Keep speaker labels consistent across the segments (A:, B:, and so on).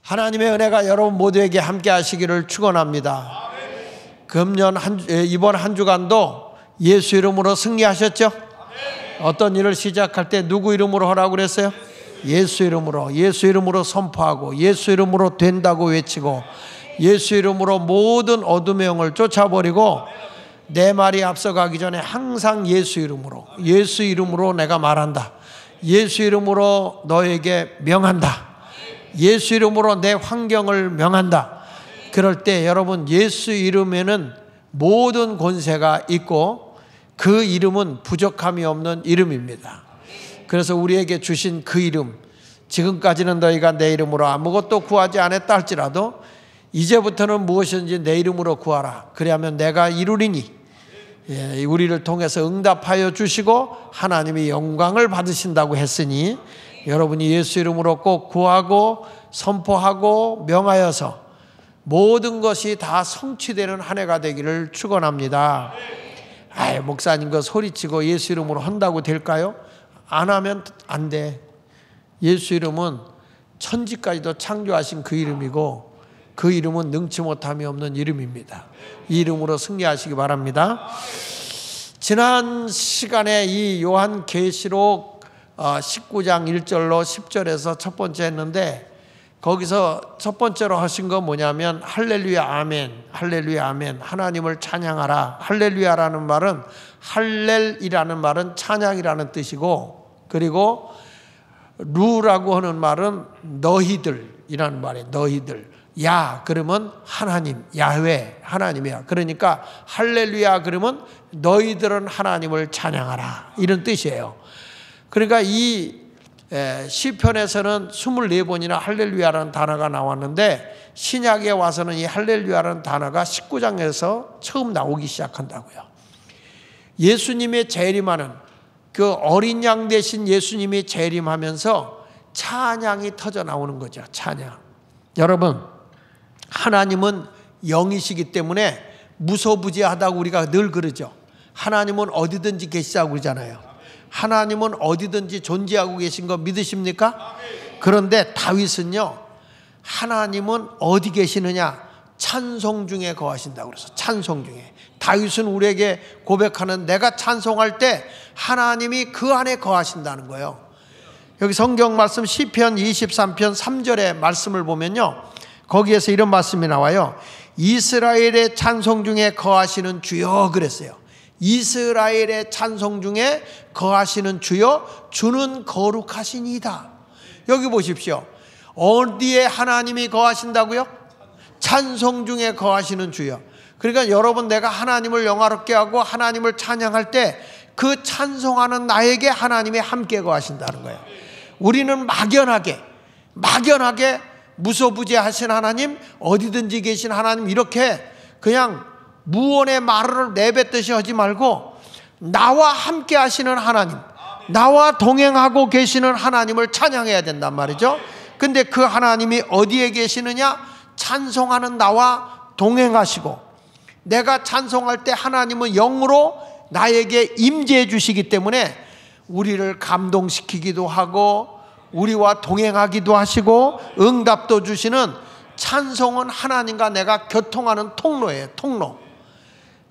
A: 하나님의 은혜가 여러분 모두에게 함께 하시기를 축원합니다. 금년 이번 한 주간도 예수 이름으로 승리하셨죠? 어떤 일을 시작할 때 누구 이름으로 하라고 그랬어요? 예수 이름으로 선포하고 예수 이름으로 된다고 외치고 예수 이름으로 모든 어둠의 영을 쫓아버리고 내 말이 앞서가기 전에 항상 예수 이름으로 내가 말한다. 예수 이름으로 너에게 명한다. 예수 이름으로 내 환경을 명한다. 그럴 때 여러분 예수 이름에는 모든 권세가 있고 그 이름은 부족함이 없는 이름입니다. 그래서 우리에게 주신 그 이름, 지금까지는 너희가 내 이름으로 아무것도 구하지 않았다 할지라도 이제부터는 무엇이든지 내 이름으로 구하라. 그리하면 내가 이루리니 우리를 통해서 응답하여 주시고 하나님이 영광을 받으신다고 했으니 여러분이 예수 이름으로 꼭 구하고 선포하고 명하여서 모든 것이 다 성취되는 한 해가 되기를 축원합니다. 목사님 그 소리치고 예수 이름으로 한다고 될까요? 안 하면 안 돼. 예수 이름은 천지까지도 창조하신 그 이름이고 그 이름은 능치 못함이 없는 이름입니다. 이 이름으로 승리하시기 바랍니다. 지난 시간에 이 요한계시록 19장 1절로 10절에서 첫 번째 했는데 거기서 첫 번째로 하신 건 뭐냐면 할렐루야 아멘, 할렐루야 아멘, 하나님을 찬양하라. 할렐루야라는 말은 할렐이라는 말은 찬양이라는 뜻이고 그리고 루라고 하는 말은 너희들이라는 말이에요. 너희들. 야 그러면 하나님, 야훼 하나님이야. 그러니까 할렐루야 그러면 너희들은 하나님을 찬양하라 이런 뜻이에요. 그러니까 이 시편에서는 24번이나 할렐루야라는 단어가 나왔는데 신약에 와서는 이 할렐루야라는 단어가 19장에서 처음 나오기 시작한다고요. 예수님의 재림하는 그 어린 양 대신 예수님이 재림하면서 찬양이 터져 나오는 거죠. 찬양. 여러분 하나님은 영이시기 때문에 무소부지하다고 우리가 늘 그러죠. 하나님은 어디든지 계시다고 그러잖아요. 하나님은 어디든지 존재하고 계신 거 믿으십니까? 그런데 다윗은요 하나님은 어디 계시느냐? 찬송 중에 거하신다고 그래서 찬송 중에. 다윗은 우리에게 고백하는 내가 찬송할 때 하나님이 그 안에 거하신다는 거예요. 여기 성경 말씀 시편 23편 3절의 말씀을 보면요 거기에서 이런 말씀이 나와요. 이스라엘의 찬송 중에 거하시는 주여 그랬어요. 이스라엘의 찬송 중에 거하시는 주여 주는 거룩하시니이다. 여기 보십시오. 어디에 하나님이 거하신다고요? 찬송 중에 거하시는 주여. 그러니까 여러분 내가 하나님을 영화롭게 하고 하나님을 찬양할 때 그 찬송하는 나에게 하나님이 함께 거하신다는 거예요. 우리는 막연하게 무소부지하신 하나님, 어디든지 계신 하나님 이렇게 그냥 무언의 말을 내뱉듯이 하지 말고 나와 함께 하시는 하나님, 나와 동행하고 계시는 하나님을 찬양해야 된단 말이죠. 근데 그 하나님이 어디에 계시느냐? 찬송하는 나와 동행하시고 내가 찬송할 때 하나님은 영으로 나에게 임재해 주시기 때문에 우리를 감동시키기도 하고 우리와 동행하기도 하시고 응답도 주시는 찬송은 하나님과 내가 교통하는 통로예요. 통로.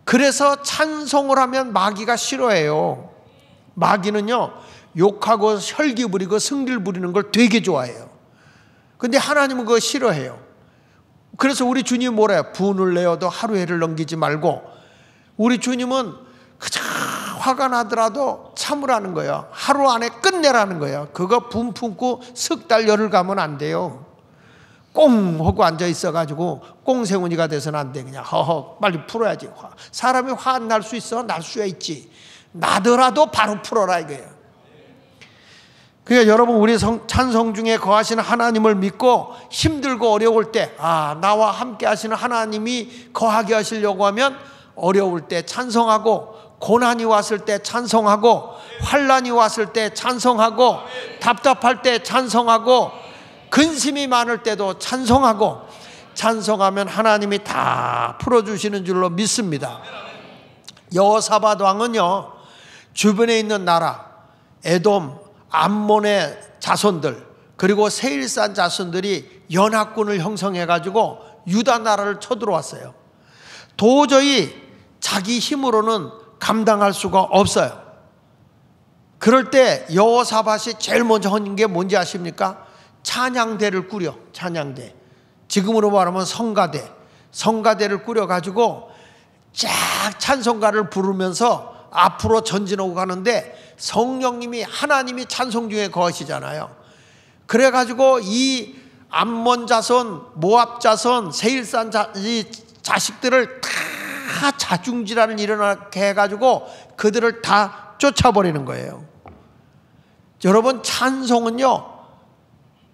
A: 그래서 찬송을 하면 마귀가 싫어해요. 마귀는요 욕하고 혈기 부리고 승질 부리는 걸 되게 좋아해요. 근데 하나님은 그거 싫어해요. 그래서 우리 주님이 뭐라 해요? 분을 내어도 하루해를 넘기지 말고. 우리 주님은 그저 화가 나더라도 참으라는 거예요. 하루 안에 끝내라는 거예요. 그거 분 품고 석 달 열흘 가면 안 돼요. 꽁 하고 앉아 있어가지고 꽁세훈이가 돼서는 안 돼. 그냥 허허 빨리 풀어야지. 사람이 화 안 날 수 있어? 날 수야 있지. 나더라도 바로 풀어라 이거예요. 그러니까 여러분 우리 찬송 중에 거하시는 하나님을 믿고 힘들고 어려울 때 나와 함께 하시는 하나님이 거하게 하시려고 하면 어려울 때 찬송하고 고난이 왔을 때 찬송하고 환난이 왔을 때 찬송하고 답답할 때 찬송하고 근심이 많을 때도 찬송하고 찬송하면 하나님이 다 풀어주시는 줄로 믿습니다. 여호사밧 왕은요 주변에 있는 나라 에돔 암몬의 자손들 그리고 세일산 자손들이 연합군을 형성해 가지고 유다 나라를 쳐들어왔어요. 도저히 자기 힘으로는 감당할 수가 없어요. 그럴 때 여호사밧이 제일 먼저 한 게 뭔지 아십니까? 찬양대를 꾸려. 찬양대, 지금으로 말하면 성가대를 꾸려 가지고 쫙 찬송가를 부르면서 앞으로 전진하고 가는데, 성령님이, 하나님이 찬송 중에 거하시잖아요. 그래가지고 이 암몬 자손, 모압 자손, 세일산 이 자식들을 다 자중질환을 일어나게 해가지고 그들을 다 쫓아버리는 거예요. 여러분, 찬송은요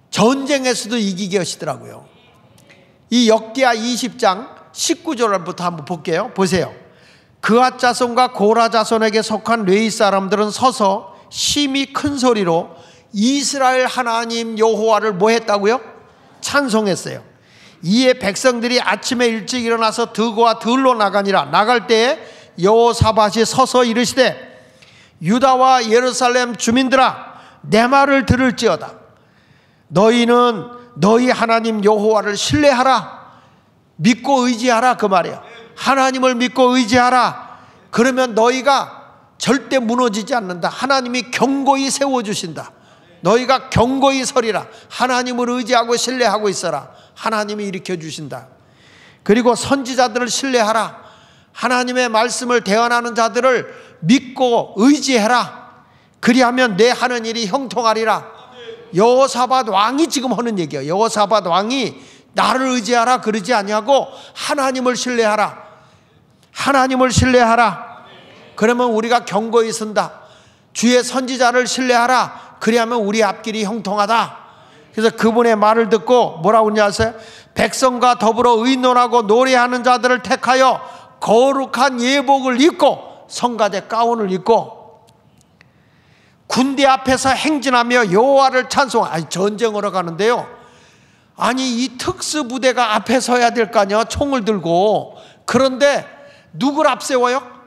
A: 전쟁에서도 이기게 하시더라고요. 이 역기야 20장 19절부터 한번 볼게요. 보세요. 그앗 자손과 고라 자손에게 속한 레위 사람들은 서서 심히 큰 소리로 이스라엘 하나님 여호와를 뭐 했다고요? 찬송했어요. 이에 백성들이 아침에 일찍 일어나서 들과 들로 나가니라. 나갈 때에 여호사밧이 서서 이르시되 유다와 예루살렘 주민들아, 내 말을 들을지어다. 너희는 너희 하나님 여호와를 신뢰하라. 믿고 의지하라, 그 말이야. 하나님을 믿고 의지하라. 그러면 너희가 절대 무너지지 않는다. 하나님이 견고히 세워주신다. 너희가 견고히 서리라. 하나님을 의지하고 신뢰하고 있어라. 하나님이 일으켜주신다. 그리고 선지자들을 신뢰하라. 하나님의 말씀을 대언하는 자들을 믿고 의지해라. 그리하면 내 하는 일이 형통하리라. 여호사밧 왕이 지금 하는 얘기예요. 여호사밧 왕이 나를 의지하라 그러지 아니하고 하나님을 신뢰하라. 하나님을 신뢰하라. 그러면 우리가 견고히 선다. 주의 선지자를 신뢰하라. 그리하면 우리 앞길이 형통하다. 그래서 그분의 말을 듣고 뭐라고 하냐 아세요? 백성과 더불어 의논하고 노래하는 자들을 택하여 거룩한 예복을 입고 성가대 가운을 입고 군대 앞에서 행진하며 여호와를 찬송하라. 전쟁하러 가는데요, 아니 이 특수부대가 앞에 서야 될 거 아니야, 총을 들고. 그런데 누구를 앞세워요?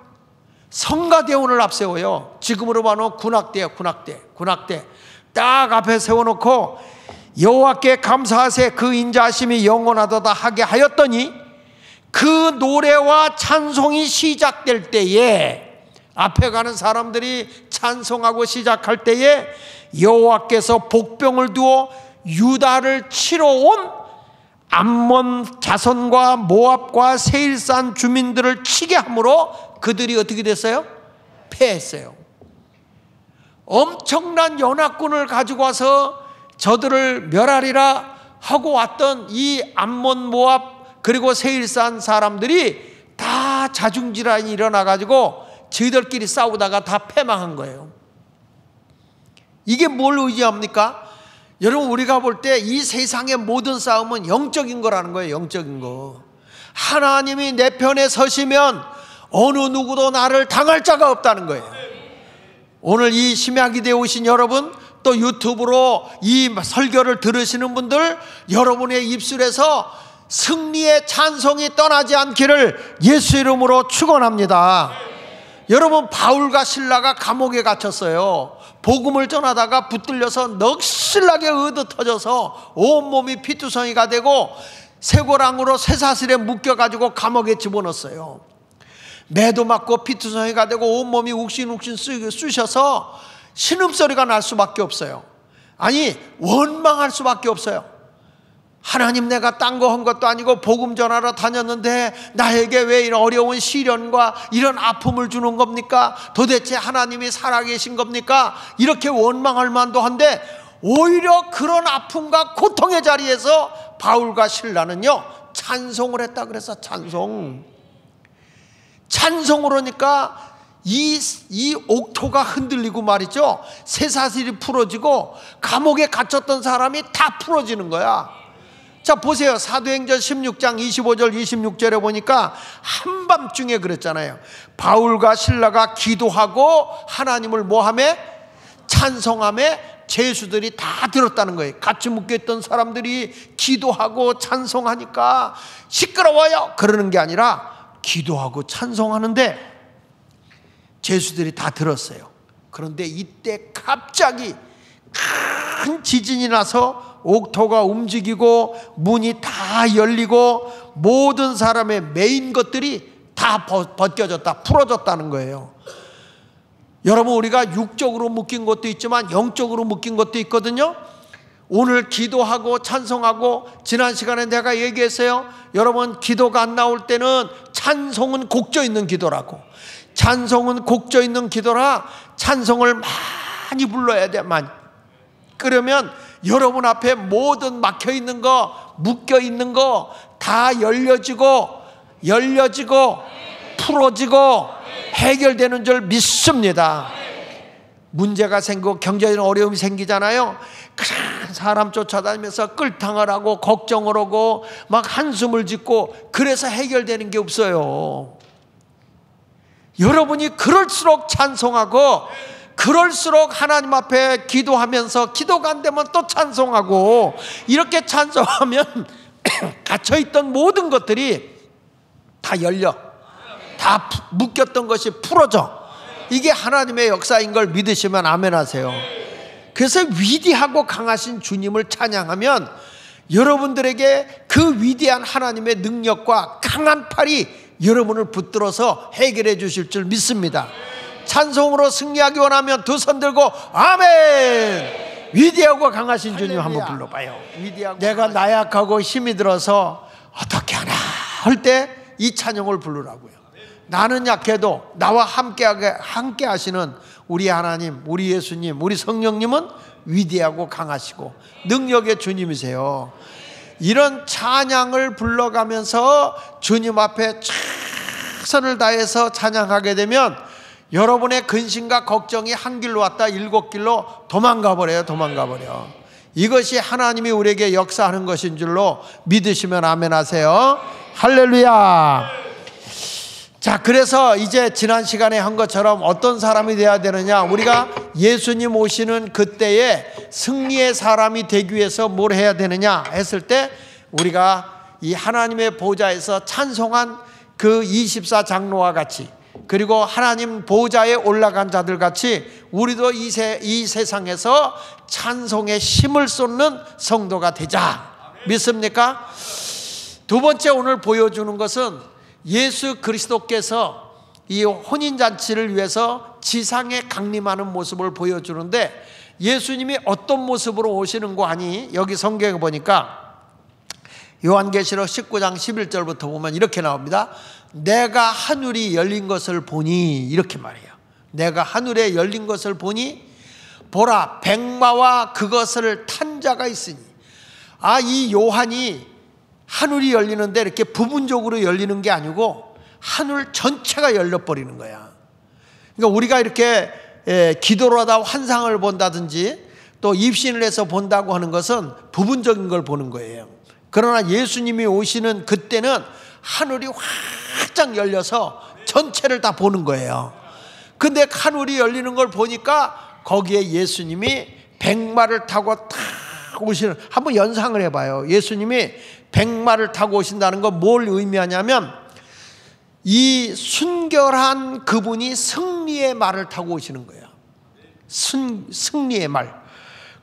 A: 성가대원을 앞세워요. 지금으로 봐도 군악대예요. 군악대 딱 앞에 세워놓고 여호와께 감사하세 그 인자하심이 영원하도다 하게 하였더니, 그 노래와 찬송이 시작될 때에, 앞에 가는 사람들이 찬송하고 시작할 때에 여호와께서 복병을 두어 유다를 치러 온 암몬 자손과 모압과 세일산 주민들을 치게 함으로 그들이 어떻게 됐어요? 패했어요. 엄청난 연합군을 가지고 와서 저들을 멸하리라 하고 왔던 이 암몬, 모압 그리고 세일산 사람들이 다 자중질환이 일어나가지고 저희들끼리 싸우다가 다 패망한 거예요. 이게 뭘 의지합니까? 여러분, 우리가 볼 때 이 세상의 모든 싸움은 영적인 거라는 거예요. 영적인 거. 하나님이 내 편에 서시면 어느 누구도 나를 당할 자가 없다는 거예요. 오늘 이 심야기대에 오신 여러분, 또 유튜브로 이 설교를 들으시는 분들, 여러분의 입술에서 승리의 찬송이 떠나지 않기를 예수 이름으로 축원합니다. 여러분, 바울과 실라가 감옥에 갇혔어요. 복음을 전하다가 붙들려서 넋실나게 얻어터져서 온몸이 피투성이가 되고 쇠고랑으로 쇠사슬에 묶여가지고 감옥에 집어넣었어요. 매도 맞고 피투성이가 되고 온몸이 욱신욱신 쑤셔서 신음소리가 날 수밖에 없어요. 아니, 원망할 수밖에 없어요. 하나님, 내가 딴 거 한 것도 아니고 복음 전하러 다녔는데 나에게 왜 이런 어려운 시련과 이런 아픔을 주는 겁니까? 도대체 하나님이 살아계신 겁니까? 이렇게 원망할 만도 한데, 오히려 그런 아픔과 고통의 자리에서 바울과 실라는요 찬송을 했다. 그래서 찬송을 하니까 이 옥토가 흔들리고 말이죠, 쇠사슬이 풀어지고 감옥에 갇혔던 사람이 다 풀어지는 거야. 자, 보세요. 사도행전 16장 25절 26절에 보니까 한밤중에 그랬잖아요. 바울과 실라가 기도하고 하나님을 뭐하며? 찬송하며 죄수들이 다 들었다는 거예요. 같이 묶여있던 사람들이 기도하고 찬송하니까 시끄러워요 그러는 게 아니라 기도하고 찬송하는데 죄수들이 다 들었어요. 그런데 이때 갑자기 큰 지진이 나서 옥토가 움직이고 문이 다 열리고 모든 사람의 매인 것들이 다 벗겨졌다, 풀어졌다는 거예요. 여러분, 우리가 육적으로 묶인 것도 있지만 영적으로 묶인 것도 있거든요. 오늘 기도하고 찬송하고, 지난 시간에 내가 얘기했어요. 여러분, 기도가 안 나올 때는 찬송은 곡조 있는 기도라고. 찬송은 곡조 있는 기도라 찬송을 많이 불러야 돼. 많이. 그러면 여러분 앞에 모든 막혀 있는 거, 묶여 있는 거 다 열려지고 풀어지고 해결되는 줄 믿습니다. 문제가 생기고 경제적인 어려움이 생기잖아요. 그냥 사람 쫓아다니면서 끌탕을 하고 걱정을 하고 막 한숨을 짓고, 그래서 해결되는 게 없어요. 여러분이 그럴수록 찬송하고, 그럴수록 하나님 앞에 기도하면서, 기도가 안 되면 또 찬송하고, 이렇게 찬송하면 갇혀있던 모든 것들이 다 열려, 다 묶였던 것이 풀어져. 이게 하나님의 역사인 걸 믿으시면 아멘 하세요. 그래서 위대하고 강하신 주님을 찬양하면 여러분들에게 그 위대한 하나님의 능력과 강한 팔이 여러분을 붙들어서 해결해 주실 줄 믿습니다. 찬송으로 승리하기 원하면 두 손 들고 아멘! 위대하고 강하신 주님 한번 불러봐요. 내가 나약하고 힘이 들어서 어떻게 하나 할 때 이 찬양을 부르라고요. 나는 약해도 나와 함께 하시는 우리 하나님, 우리 예수님, 우리 성령님은 위대하고 강하시고 능력의 주님이세요. 이런 찬양을 불러가면서 주님 앞에 최선을 다해서 찬양하게 되면 여러분의 근심과 걱정이 한 길로 왔다 7길로 도망가 버려요. 이것이 하나님이 우리에게 역사하는 것인 줄로 믿으시면 아멘 하세요. 할렐루야. 자, 그래서 이제 지난 시간에 한 것처럼 어떤 사람이 되어야 되느냐, 우리가 예수님 오시는 그때에 승리의 사람이 되기 위해서 뭘 해야 되느냐 했을 때, 우리가 이 하나님의 보좌에서 찬송한 그 24장로와 같이, 그리고 하나님 보좌에 올라간 자들 같이 우리도 이 세상에서 찬송의 힘을 쏟는 성도가 되자. 믿습니까? 두 번째 오늘 보여주는 것은 예수 그리스도께서 이 혼인잔치를 위해서 지상에 강림하는 모습을 보여주는데, 예수님이 어떤 모습으로 오시는 거 아니? 여기 성경에 보니까 요한계시록 19장 11절부터 보면 이렇게 나옵니다. 내가 하늘이 열린 것을 보니, 이렇게 말해요. 내가 하늘에 열린 것을 보니 보라, 백마와 그것을 탄 자가 있으니. 이 요한이 하늘이 열리는데 이렇게 부분적으로 열리는 게 아니고 하늘 전체가 열려버리는 거야. 그러니까 우리가 이렇게 기도로 하다 환상을 본다든지 또 입신을 해서 본다고 하는 것은 부분적인 걸 보는 거예요. 그러나 예수님이 오시는 그때는 하늘이 활짝 열려서 전체를 다 보는 거예요. 근데 하늘이 열리는 걸 보니까 거기에 예수님이 백마를 타고 탁 오시는, 한번 연상을 해봐요. 예수님이 백마를 타고 오신다는 건 뭘 의미하냐면, 이 순결한 그분이 승리의 말을 타고 오시는 거예요. 승리의 말.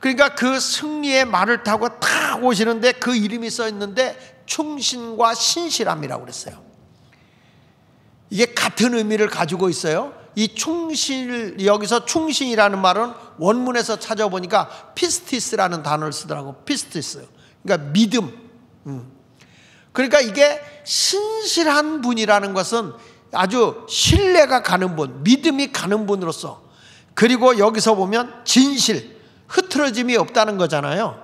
A: 그러니까 그 승리의 말을 타고 탁 오시는데 그 이름이 써 있는데 충신과 신실함이라고 그랬어요. 이게 같은 의미를 가지고 있어요. 이 여기서 충신이라는 말은 원문에서 찾아보니까 피스티스라는 단어를 쓰더라고. 피스티스. 그러니까 믿음. 그러니까 이게 신실한 분이라는 것은 아주 신뢰가 가는 분, 믿음이 가는 분으로서, 그리고 여기서 보면 진실, 흐트러짐이 없다는 거잖아요.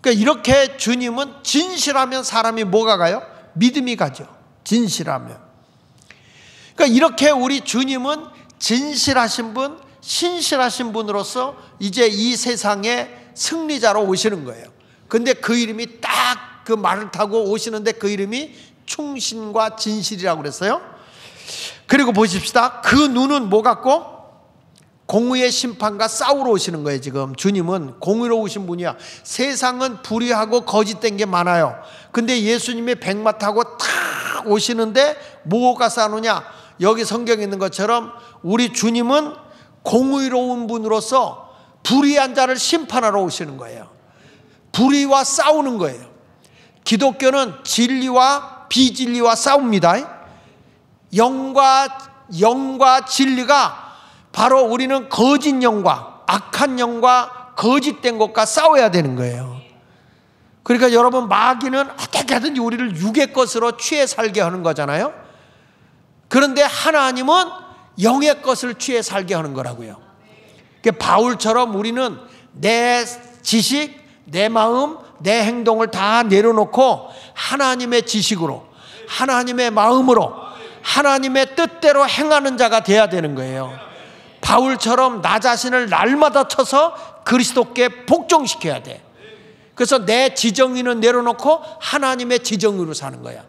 A: 그러니까 이렇게 주님은 진실하면 사람이 뭐가 가요? 믿음이 가죠. 진실하면. 그러니까 이렇게 우리 주님은 진실하신 분, 신실하신 분으로서 이제 이 세상에 승리자로 오시는 거예요. 근데 그 이름이 딱 그 말을 타고 오시는데 그 이름이 충신과 진실이라고 그랬어요. 그리고 보십시다. 그 눈은 뭐 같고? 공의의 심판과 싸우러 오시는 거예요. 지금 주님은 공의로우신 분이야. 세상은 불의하고 거짓된 게 많아요. 근데 예수님이 백마 타고 탁 오시는데 뭐가 싸우느냐? 여기 성경에 있는 것처럼 우리 주님은 공의로운 분으로서 불의한 자를 심판하러 오시는 거예요. 불의와 싸우는 거예요. 기독교는 진리와 비진리와 싸웁니다. 영과 진리가 바로 우리는 거짓 영과 악한 영과 거짓된 것과 싸워야 되는 거예요. 그러니까 여러분, 마귀는 어떻게 하든지 우리를 육의 것으로 취해 살게 하는 거잖아요. 그런데 하나님은 영의 것을 취해 살게 하는 거라고요. 그러니까 바울처럼 우리는 내 지식, 내 마음, 내 행동을 다 내려놓고 하나님의 지식으로, 하나님의 마음으로, 하나님의 뜻대로 행하는 자가 돼야 되는 거예요. 바울처럼 나 자신을 날마다 쳐서 그리스도께 복종시켜야 돼. 그래서 내 지정의는 내려놓고 하나님의 지정의로 사는 거야.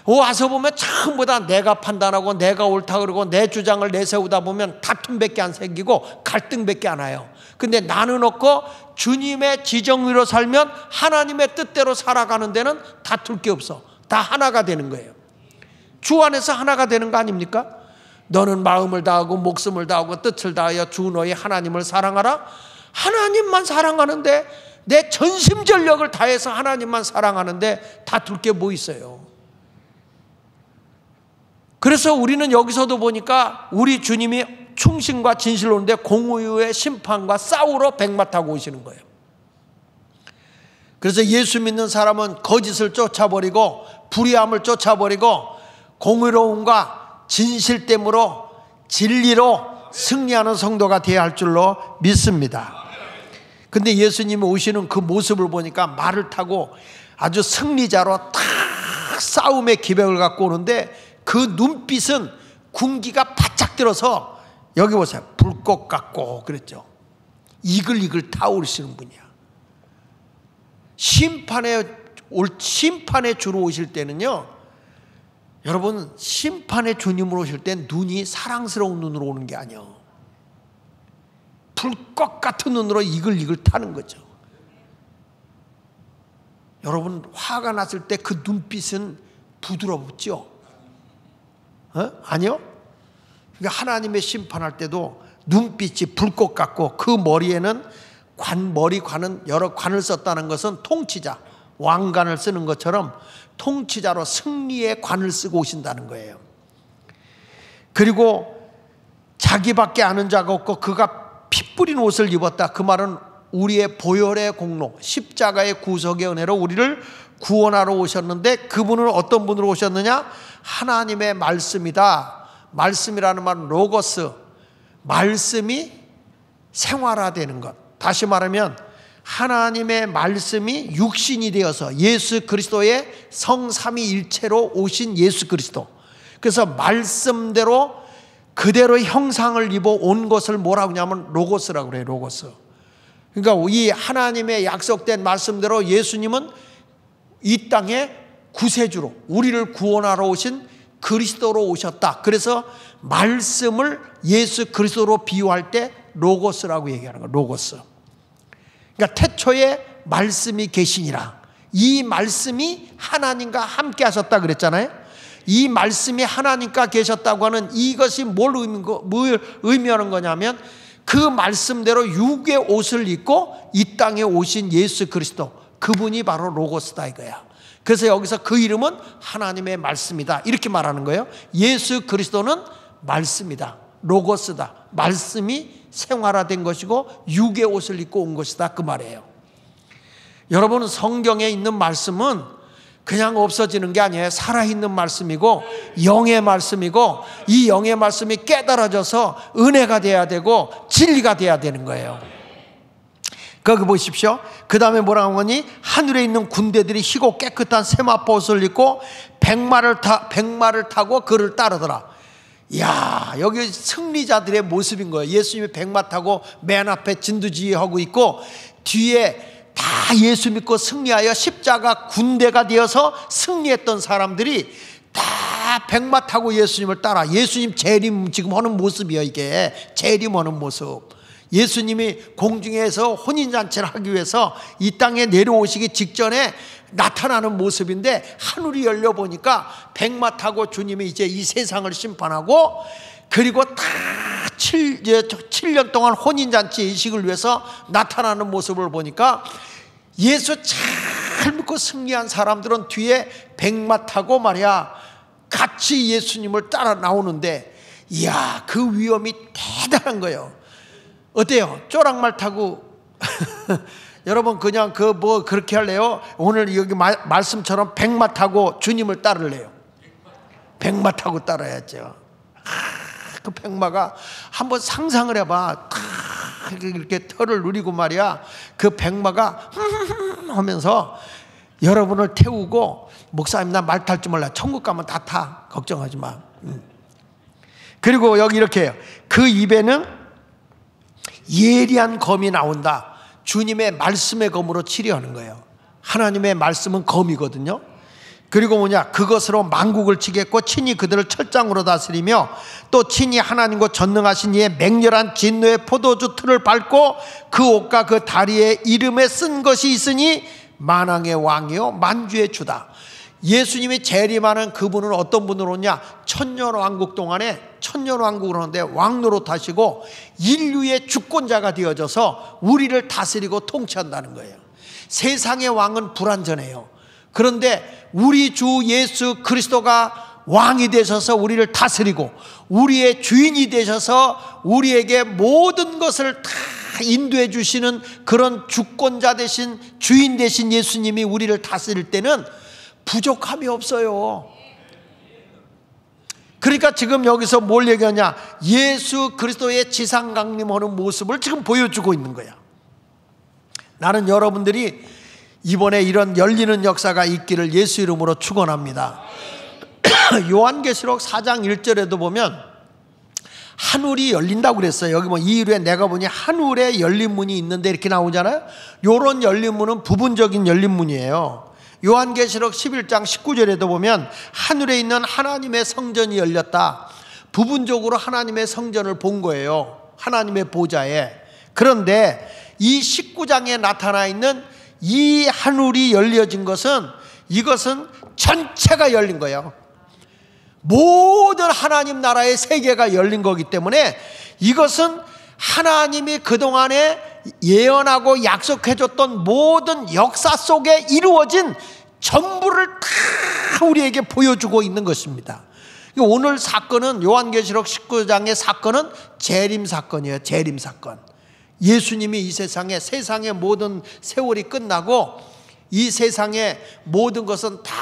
A: 와서 보면 전부 다 내가 판단하고 내가 옳다 그러고 내 주장을 내세우다 보면 다툼밖에 안 생기고 갈등밖에 안 와요. 근데 나는 없고 주님의 지정의로 살면 하나님의 뜻대로 살아가는 데는 다툴 게 없어. 다 하나가 되는 거예요. 주 안에서 하나가 되는 거 아닙니까? 너는 마음을 다하고 목숨을 다하고 뜻을 다하여 주 너희 하나님을 사랑하라. 하나님만 사랑하는데, 내 전심전력을 다해서 하나님만 사랑하는데 다툴 게 뭐 있어요? 그래서 우리는 여기서도 보니까 우리 주님이 충신과 진실로 오는데 공의의 심판과 싸우러 백마 타고 오시는 거예요. 그래서 예수 믿는 사람은 거짓을 쫓아버리고 불의함을 쫓아버리고 공의로움과 진실됨으로 진리로 승리하는 성도가 되어야 할 줄로 믿습니다. 근데 예수님이 오시는 그 모습을 보니까 말을 타고 아주 승리자로 탁 싸움의 기백을 갖고 오는데 그 눈빛은 군기가 바짝 들어서, 여기 보세요, 불꽃 같고 그랬죠. 이글이글 타오르시는 분이야. 심판에 주로 오실 때는요, 여러분, 심판의 주님으로 오실 때 눈이 사랑스러운 눈으로 오는 게 아니에요. 불꽃 같은 눈으로 이글이글 타는 거죠. 여러분, 화가 났을 때 그 눈빛은 부드럽죠? 아니요? 그러니까 하나님의 심판할 때도 눈빛이 불꽃 같고 그 머리에는 머리관은 여러 관을 썼다는 것은 통치자, 왕관을 쓰는 것처럼 통치자로 승리의 관을 쓰고 오신다는 거예요. 그리고 자기밖에 아는 자가 없고 그가 피 뿌린 옷을 입었다. 그 말은 우리의 보혈의 공로, 십자가의 구속의 은혜로 우리를 구원하러 오셨는데, 그분은 어떤 분으로 오셨느냐? 하나님의 말씀이다. 말씀이라는 말은 로고스, 말씀이 생활화되는 것. 다시 말하면 하나님의 말씀이 육신이 되어서 예수 그리스도의 성삼위일체로 오신 예수 그리스도. 그래서 말씀대로 그대로 형상을 입어 온 것을 뭐라고 하냐면 로고스라고 그래요. 로고스. 그러니까 이 하나님의 약속된 말씀대로 예수님은 이 땅에 구세주로 우리를 구원하러 오신 그리스도로 오셨다. 그래서 말씀을 예수 그리스도로 비유할 때 로고스라고 얘기하는 거예요. 로고스. 그러니까 태초에 말씀이 계시니라. 이 말씀이 하나님과 함께 하셨다 그랬잖아요. 이 말씀이 하나님과 계셨다고 하는 이것이 뭘 의미하는 거냐면, 그 말씀대로 육의 옷을 입고 이 땅에 오신 예수 그리스도, 그분이 바로 로고스다 이거야. 그래서 여기서 그 이름은 하나님의 말씀이다 이렇게 말하는 거예요. 예수 그리스도는 말씀이다, 로고스다. 말씀이 생활화된 것이고 육의 옷을 입고 온 것이다 그 말이에요. 여러분, 성경에 있는 말씀은 그냥 없어지는 게 아니에요. 살아있는 말씀이고 영의 말씀이고, 이 영의 말씀이 깨달아져서 은혜가 돼야 되고 진리가 돼야 되는 거예요. 거기 보십시오. 그 다음에 뭐라고 하니? 하늘에 있는 군대들이 희고 깨끗한 세마포옷을 입고 백마를 타고 그를 따르더라. 이야, 여기 승리자들의 모습인 거예요. 예수님이 백마 타고 맨 앞에 진두지휘하고 있고, 뒤에 다 예수 믿고 승리하여 십자가 군대가 되어서 승리했던 사람들이 다 백마 타고 예수님을 따라, 예수님 재림 지금 하는 모습이에요. 이게 재림하는 모습. 예수님이 공중에서 혼인잔치를 하기 위해서 이 땅에 내려오시기 직전에 나타나는 모습인데, 하늘이 열려보니까 백마 타고 주님이 이제 이 세상을 심판하고, 그리고 다 7년 동안 혼인잔치 의식을 위해서 나타나는 모습을 보니까 예수 잘 믿고 승리한 사람들은 뒤에 백마 타고 말이야 같이 예수님을 따라 나오는데, 이야, 그 위험이 대단한 거예요. 어때요? 쪼락말 타고 여러분 그냥 그렇게 할래요? 오늘 여기 말씀처럼 백마 타고 주님을 따를래요? 백마 타고 따라야죠. 그 백마가 한번 상상을 해봐. 이렇게 털을 누리고 말이야, 그 백마가 하면서 여러분을 태우고, 목사님 나 말 탈 줄 몰라, 천국 가면 다 타, 걱정하지 마. 그리고 여기 이렇게 해요. 그 입에는 예리한 검이 나온다. 주님의 말씀의 검으로 치료하는 거예요. 하나님의 말씀은 검이거든요. 그리고 뭐냐, 그것으로 만국을 치겠고 친히 그들을 철장으로 다스리며 또 친히 하나님과 전능하신 이의 맹렬한 진노의 포도주 틀을 밟고 그 옷과 그 다리에 이름에 쓴 것이 있으니 만왕의 왕이요 만주의 주다. 예수님이 재림하는 그분은 어떤 분으로 오냐, 천년왕국 동안에 천년왕국을 하는데 왕노로 타시고 인류의 주권자가 되어져서 우리를 다스리고 통치한다는 거예요. 세상의 왕은 불완전해요. 그런데 우리 주 예수 그리스도가 왕이 되셔서 우리를 다스리고 우리의 주인이 되셔서 우리에게 모든 것을 다 인도해 주시는 그런 주권자 되신, 주인 되신 예수님이 우리를 다스릴 때는 부족함이 없어요. 그러니까 지금 여기서 뭘 얘기하냐, 예수 그리스도의 지상 강림하는 모습을 지금 보여주고 있는 거야. 나는 여러분들이 이번에 이런 열리는 역사가 있기를 예수 이름으로 축원합니다. 요한계시록 4장 1절에도 보면 하늘이 열린다고 그랬어요. 여기 뭐 이후에 내가 보니 하늘에 열린 문이 있는데 이렇게 나오잖아요. 요런 열린 문은 부분적인 열린 문이에요. 요한계시록 11장 19절에도 보면 하늘에 있는 하나님의 성전이 열렸다. 부분적으로 하나님의 성전을 본 거예요, 하나님의 보좌에. 그런데 이 19장에 나타나 있는 이 하늘이 열려진 것은, 이것은 전체가 열린 거예요. 모든 하나님 나라의 세계가 열린 거기 때문에 이것은 하나님이 그동안에 예언하고 약속해줬던 모든 역사 속에 이루어진 전부를 다 우리에게 보여주고 있는 것입니다. 오늘 사건은, 요한계시록 19장의 사건은 재림 사건이에요. 재림 사건. 예수님이 이 세상의 모든 세월이 끝나고 이 세상의 모든 것은 다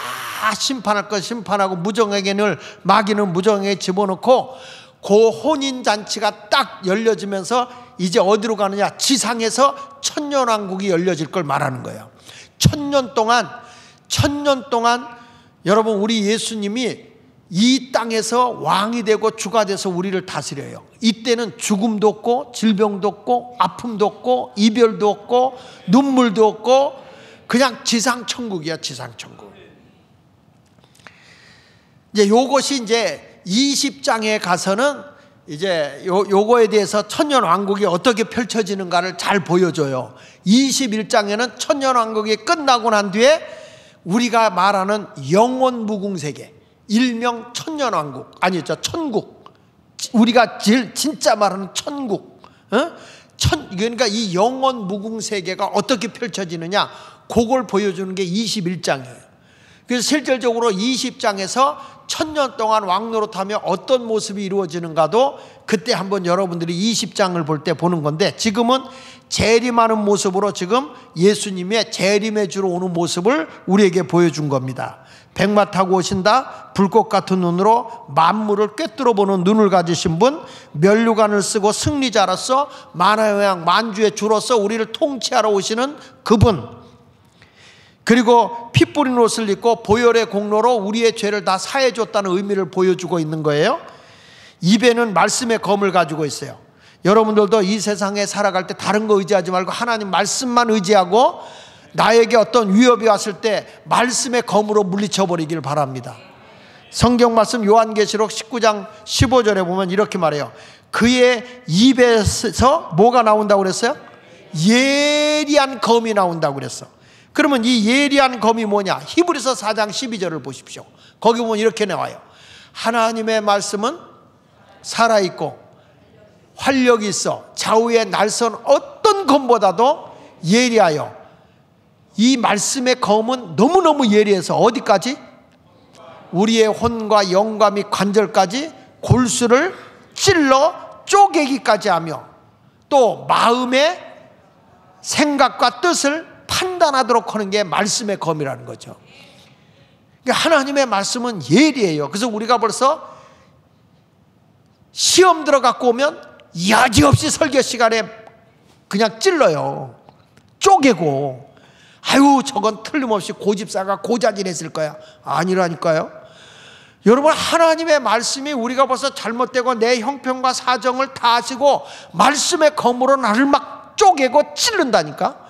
A: 심판할 것 심판하고 무정에게는 마귀는 무정에게 집어넣고 그 혼인잔치가 딱 열려지면서 이제 어디로 가느냐, 지상에서 천년왕국이 열려질 걸 말하는 거예요. 천년 동안 여러분 우리 예수님이 이 땅에서 왕이 되고 주가 돼서 우리를 다스려요. 이때는 죽음도 없고 질병도 없고 아픔도 없고 이별도 없고 눈물도 없고 그냥 지상천국이야, 지상천국. 이제 요것이 이제 20장에 가서는 이제 요거에 대해서 천년왕국이 어떻게 펼쳐지는가를 잘 보여줘요. 21장에는 천년왕국이 끝나고 난 뒤에 우리가 말하는 영원무궁세계, 일명 천년왕국, 아니죠, 천국. 우리가 진짜 말하는 천국. 그러니까 이 영원무궁세계가 어떻게 펼쳐지느냐, 그걸 보여주는 게 21장이에요. 그래서 실질적으로 20장에서 천년 동안 왕노릇하며 어떤 모습이 이루어지는가도 그때 한번 여러분들이 20장을 볼 때 보는 건데, 지금은 재림하는 모습으로 지금 예수님의 재림의 주로 오는 모습을 우리에게 보여준 겁니다. 백마 타고 오신다. 불꽃 같은 눈으로 만물을 꿰뚫어 보는 눈을 가지신 분, 면류관을 쓰고 승리자로서 만화의 왕 만주의 주로서 우리를 통치하러 오시는 그분, 그리고 피 뿌린 옷을 입고 보혈의 공로로 우리의 죄를 다 사해 줬다는 의미를 보여주고 있는 거예요. 입에는 말씀의 검을 가지고 있어요. 여러분들도 이 세상에 살아갈 때 다른 거 의지하지 말고 하나님 말씀만 의지하고 나에게 어떤 위협이 왔을 때 말씀의 검으로 물리쳐 버리길 바랍니다. 성경 말씀 요한계시록 19장 15절에 보면 이렇게 말해요. 그의 입에서 뭐가 나온다고 그랬어요? 예리한 검이 나온다고 그랬어. 그러면 이 예리한 검이 뭐냐? 히브리서 4장 12절을 보십시오. 거기 보면 이렇게 나와요. 하나님의 말씀은 살아있고 활력이 있어 좌우에 날선 어떤 검보다도 예리하여, 이 말씀의 검은 너무너무 예리해서 어디까지? 우리의 혼과 영과 및 관절까지 골수를 찔러 쪼개기까지 하며 또 마음의 생각과 뜻을 판단하도록 하는 게 말씀의 검이라는 거죠. 그러니까 하나님의 말씀은 예리해요. 그래서 우리가 벌써 시험 들어갖고 오면 여지없이 설교 시간에 그냥 찔러요. 쪼개고, 아유 저건 틀림없이 고집사가 고자질했을 거야. 아니라니까요. 여러분, 하나님의 말씀이 우리가 벌써 잘못되고 내 형편과 사정을 다 아시고 말씀의 검으로 나를 막 쪼개고 찌른다니까.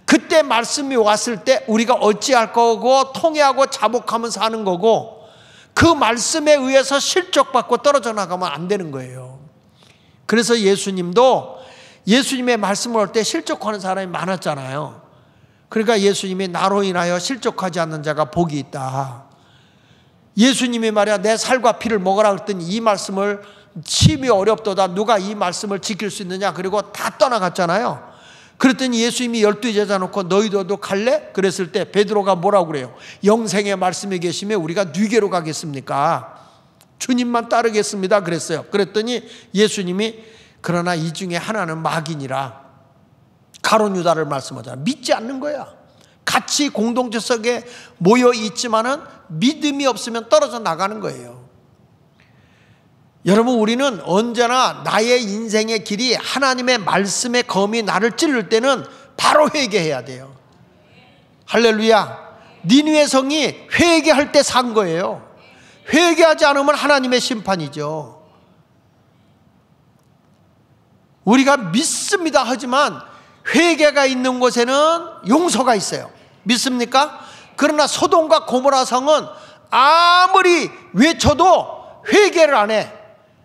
A: 그때 말씀이 왔을 때 우리가 어찌할 거고 통회하고 자복하면서 하는 거고, 그 말씀에 의해서 실족받고 떨어져 나가면 안 되는 거예요. 그래서 예수님도 예수님의 말씀을 할 때 실족하는 사람이 많았잖아요. 그러니까 예수님이 나로 인하여 실족하지 않는 자가 복이 있다. 예수님이 말이야 내 살과 피를 먹으라 그랬더니 이 말씀을 심히 어렵도다 누가 이 말씀을 지킬 수 있느냐, 그리고 다 떠나갔잖아요. 그랬더니 예수님이 12 제자 놓고 너희들도 갈래? 그랬을 때 베드로가 뭐라고 그래요? 영생의 말씀이 계시면 우리가 뉘게로 가겠습니까? 주님만 따르겠습니다 그랬어요. 그랬더니 예수님이 그러나 이 중에 하나는 마귀니라, 가룟 유다를 말씀하잖아. 믿지 않는 거야. 같이 공동체 속에 모여 있지만은 믿음이 없으면 떨어져 나가는 거예요. 여러분, 우리는 언제나 나의 인생의 길이 하나님의 말씀의 검이 나를 찌를 때는 바로 회개해야 돼요. 할렐루야. 니느웨 성이 회개할 때 산 거예요. 회개하지 않으면 하나님의 심판이죠. 우리가 믿습니다 하지만 회개가 있는 곳에는 용서가 있어요. 믿습니까? 그러나 소돔과 고모라 성은 아무리 외쳐도 회개를 안 해.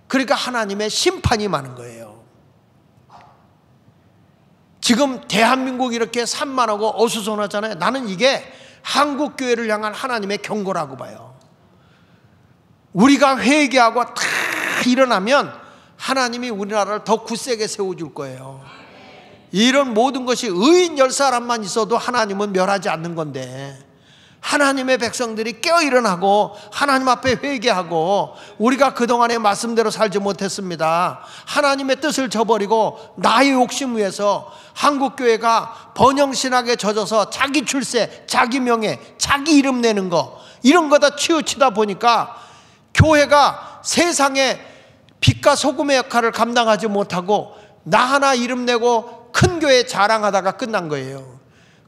A: 그러니까 하나님의 심판이 많은 거예요. 지금 대한민국이 이렇게 산만하고 어수선하잖아요. 나는 이게 한국교회를 향한 하나님의 경고라고 봐요. 우리가 회개하고 다 일어나면 하나님이 우리나라를 더 굳세게 세워줄 거예요. 이런 모든 것이 의인 10사람만 있어도 하나님은 멸하지 않는 건데, 하나님의 백성들이 깨어 일어나고 하나님 앞에 회개하고 우리가 그동안의 말씀대로 살지 못했습니다. 하나님의 뜻을 저버리고 나의 욕심 위해서 한국교회가 번영신학에 젖어서 자기 출세, 자기 명예, 자기 이름 내는 거, 이런 거다 치우치다 보니까 교회가 세상에 빛과 소금의 역할을 감당하지 못하고 나 하나 이름 내고 큰 교회 자랑하다가 끝난 거예요.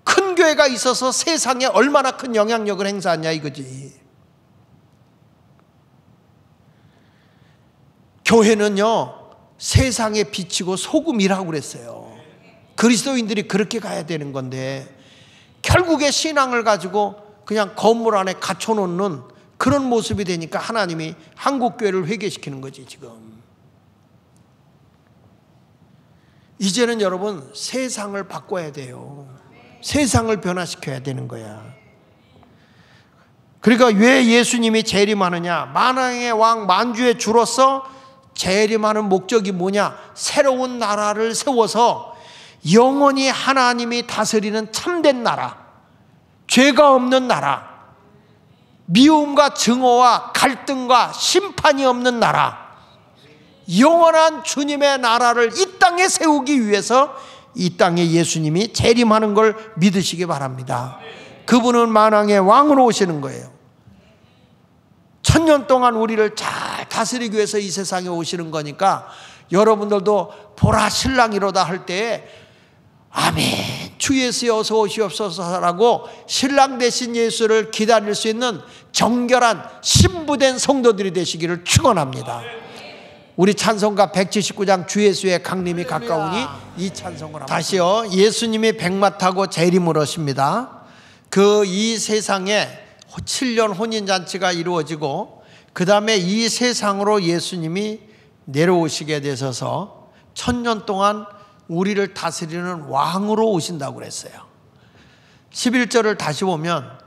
A: 큰 교회가 있어서 세상에 얼마나 큰 영향력을 행사하냐 이거지. 교회는요 세상에 비치고 소금이라고 그랬어요. 그리스도인들이 그렇게 가야 되는 건데 결국에 신앙을 가지고 그냥 건물 안에 갇혀놓는 그런 모습이 되니까 하나님이 한국교회를 회개시키는 거지. 지금 이제는 여러분 세상을 바꿔야 돼요. 세상을 변화시켜야 되는 거야. 그러니까 왜 예수님이 재림하느냐? 만왕의 왕 만주의 주로서 재림하는 목적이 뭐냐? 새로운 나라를 세워서 영원히 하나님이 다스리는 참된 나라, 죄가 없는 나라, 미움과 증오와 갈등과 심판이 없는 나라, 영원한 주님의 나라를 이 땅에 세우기 위해서 이 땅에 예수님이 재림하는 걸 믿으시기 바랍니다. 그분은 만왕의 왕으로 오시는 거예요. 1000년 동안 우리를 잘 다스리기 위해서 이 세상에 오시는 거니까 여러분들도 보라 신랑이로다 할 때에 아멘 주 예수여 어서 오시옵소서라고 신랑 되신 예수를 기다릴 수 있는 정결한 신부된 성도들이 되시기를 축원합니다. 우리 찬송가 179장 주 예수의 강림이 가까우니 이 찬송을 다시요. 예수님이 백마 타고 재림을 하십니다. 그 이 세상에 7년 혼인잔치가 이루어지고 그 다음에 이 세상으로 예수님이 내려오시게 되셔서 1000년 동안 우리를 다스리는 왕으로 오신다고 그랬어요. 11절을 다시 보면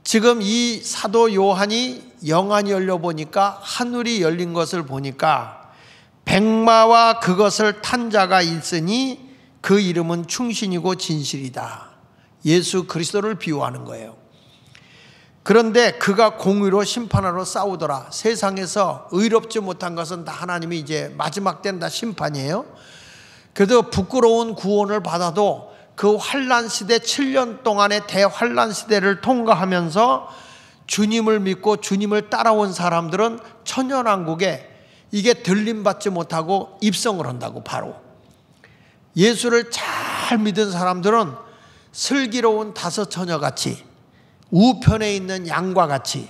A: 지금 이 사도 요한이 영안이 열려보니까 하늘이 열린 것을 보니까 백마와 그것을 탄 자가 있으니 그 이름은 충신이고 진실이다. 예수 그리스도를 비유하는 거예요. 그런데 그가 공의로 심판하러 싸우더라. 세상에서 의롭지 못한 것은 다 하나님이 이제 마지막 때는 다 심판이에요. 그래도 부끄러운 구원을 받아도 그 환난 시대 7년 동안의 대환난 시대를 통과하면서 주님을 믿고 주님을 따라온 사람들은 천연왕국에 이게 들림받지 못하고 입성을 한다고. 바로 예수를 잘 믿은 사람들은 슬기로운 다섯 처녀같이 우편에 있는 양과 같이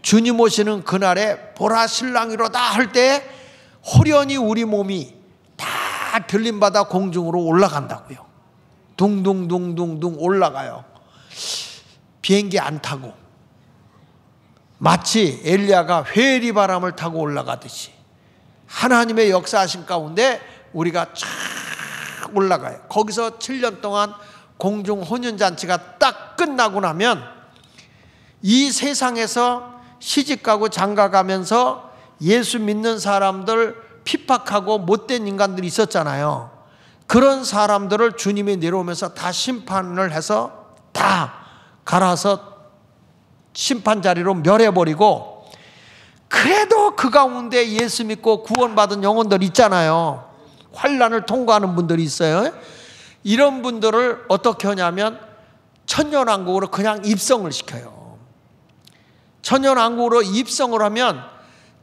A: 주님 오시는 그날에 보라 신랑이로다 할 때 호련히 우리 몸이 다 들림받아 공중으로 올라간다고요. 둥둥둥둥둥 올라가요. 비행기 안 타고 마치 엘리야가 회리 바람을 타고 올라가듯이 하나님의 역사하신 가운데 우리가 쫙 올라가요. 거기서 7년 동안 공중 혼연잔치가 딱 끝나고 나면 이 세상에서 시집가고 장가가면서 예수 믿는 사람들 핍박하고 못된 인간들이 있었잖아요. 그런 사람들을 주님이 내려오면서 다 심판을 해서 다 갈아서 심판 자리로 멸해버리고, 그래도 그 가운데 예수 믿고 구원받은 영혼들 있잖아요. 환난을 통과하는 분들이 있어요. 이런 분들을 어떻게 하냐면 천년왕국으로 그냥 입성을 시켜요. 천년왕국으로 입성을 하면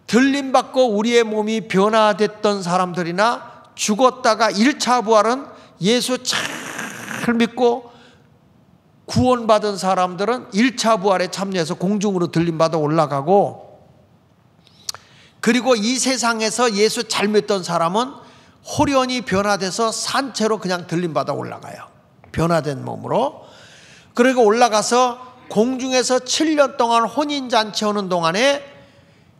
A: 들림받고 우리의 몸이 변화됐던 사람들이나 죽었다가 1차 부활은 예수 잘 믿고 구원받은 사람들은 1차 부활에 참여해서 공중으로 들림받아 올라가고, 그리고 이 세상에서 예수 잘 믿던 사람은 호련히 변화돼서 산채로 그냥 들림받아 올라가요. 변화된 몸으로. 그리고 올라가서 공중에서 7년 동안 혼인잔치 하는 동안에